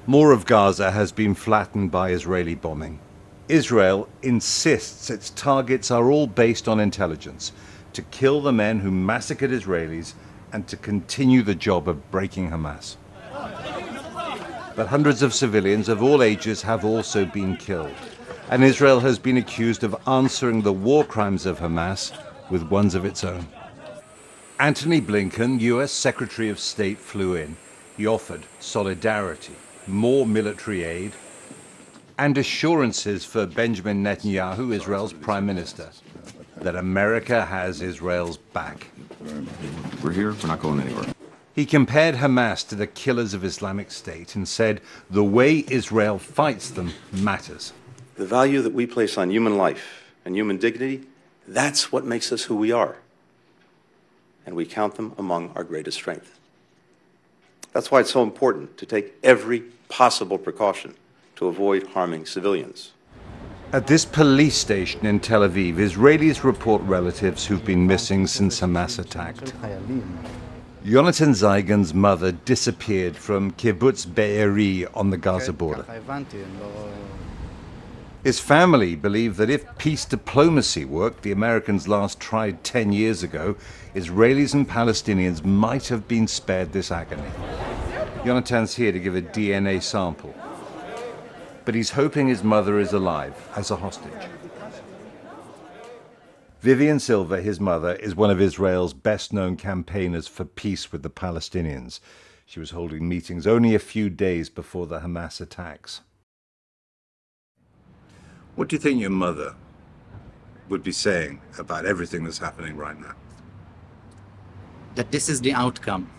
More of Gaza has been flattened by Israeli bombing. Israel insists its targets are all based on intelligence, to kill the men who massacred Israelis and to continue the job of breaking Hamas. But hundreds of civilians of all ages have also been killed, and Israel has been accused of answering the war crimes of Hamas with ones of its own. Antony Blinken, US Secretary of State, flew in. He offered solidarity, more military aid, and assurances for Benjamin Netanyahu, Israel's prime minister, that America has Israel's back. We're here, we're not going anywhere. He compared Hamas to the killers of Islamic State and said the way Israel fights them matters. The value that we place on human life and human dignity, that's what makes us who we are. And we count them among our greatest strength. That's why it's so important to take every possible precaution to avoid harming civilians. At this police station in Tel Aviv, Israelis report relatives who've been missing since Hamas attacked. Yonatan Zeigan's mother disappeared from Kibbutz Be'eri on the Gaza border. His family believe that if peace diplomacy worked, the Americans last tried 10 years ago, Israelis and Palestinians might have been spared this agony. Yonatan's here to give a DNA sample, but he's hoping his mother is alive as a hostage. Vivian Silva, his mother, is one of Israel's best-known campaigners for peace with the Palestinians. She was holding meetings only a few days before the Hamas attacks. What do you think your mother would be saying about everything that's happening right now? That this is the outcome.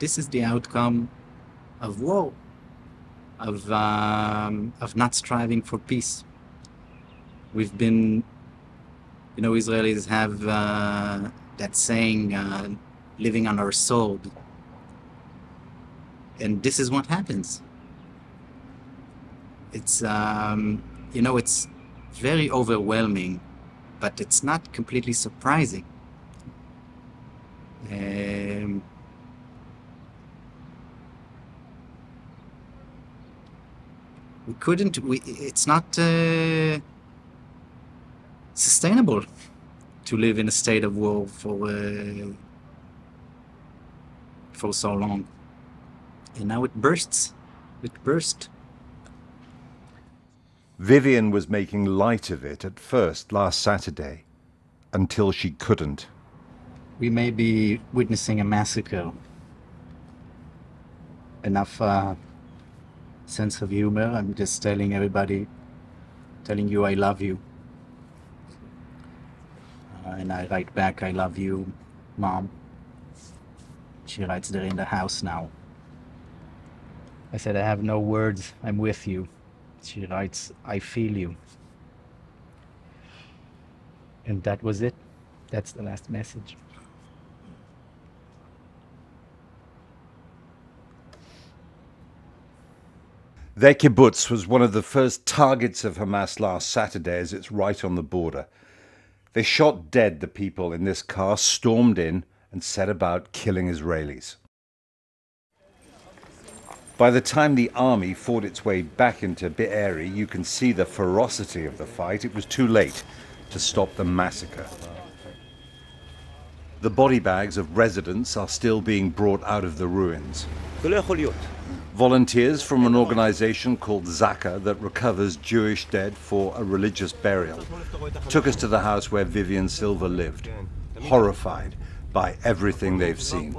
This is the outcome of war, of not striving for peace. We've been, Israelis have that saying, living on our sword. And this is what happens. It's, it's very overwhelming, but it's not completely surprising. It's not sustainable to live in a state of war for so long. And now it bursts. It burst. Vivian was making light of it at first last Saturday, until she couldn't. We may be witnessing a massacre. Enough sense of humor. I'm just telling you I love you. And I write back, I love you, Mom. She writes, they're in the house now. I said, I have no words, I'm with you. She writes, I feel you. And that was it. That's the last message. Their kibbutz was one of the first targets of Hamas last Saturday, as it's right on the border. They shot dead the people in this car, stormed in, and set about killing Israelis. By the time the army fought its way back into Be'eri, you can see the ferocity of the fight. It was too late to stop the massacre. The body bags of residents are still being brought out of the ruins. Volunteers from an organization called Zaka that recovers Jewish dead for a religious burial took us to the house where Vivian Silva lived, horrified by everything they've seen.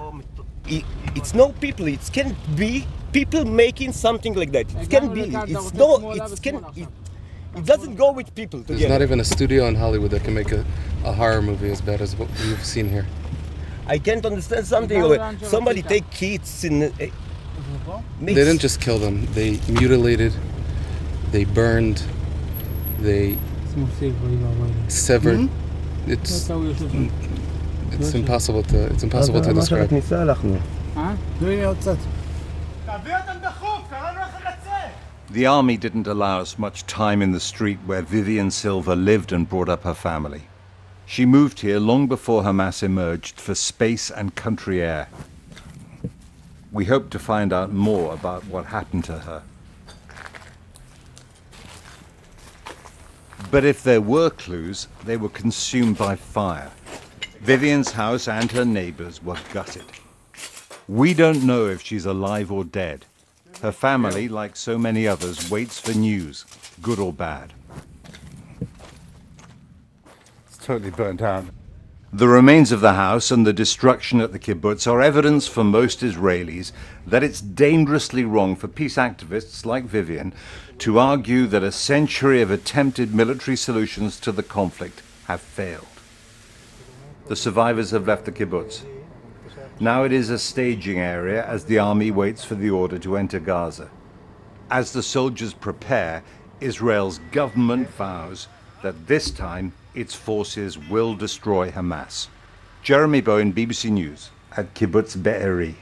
It's no people, it can't be people making something like that. It can be, it doesn't go with people together. There's not even a studio in Hollywood that can make a horror movie as bad as what we've seen here. I can't understand something. Somebody take kids in... They didn't just kill them. They mutilated, they burned, they severed. It's impossible to describe. The army didn't allow us much time in the street where Vivian Silva lived and brought up her family. She moved here long before Hamas emerged for space and country air. We hope to find out more about what happened to her. But if there were clues, they were consumed by fire. Vivian's house and her neighbors were gutted. We don't know if she's alive or dead. Her family, like so many others, waits for news, good or bad. It's totally burnt out. The remains of the house and the destruction at the kibbutz are evidence for most Israelis that it's dangerously wrong for peace activists like Vivian to argue that a century of attempted military solutions to the conflict have failed. The survivors have left the kibbutz. Now it is a staging area as the army waits for the order to enter Gaza. As the soldiers prepare, Israel's government vows that this time its forces will destroy Hamas. Jeremy Bowen, BBC News, at Kibbutz Be'eri.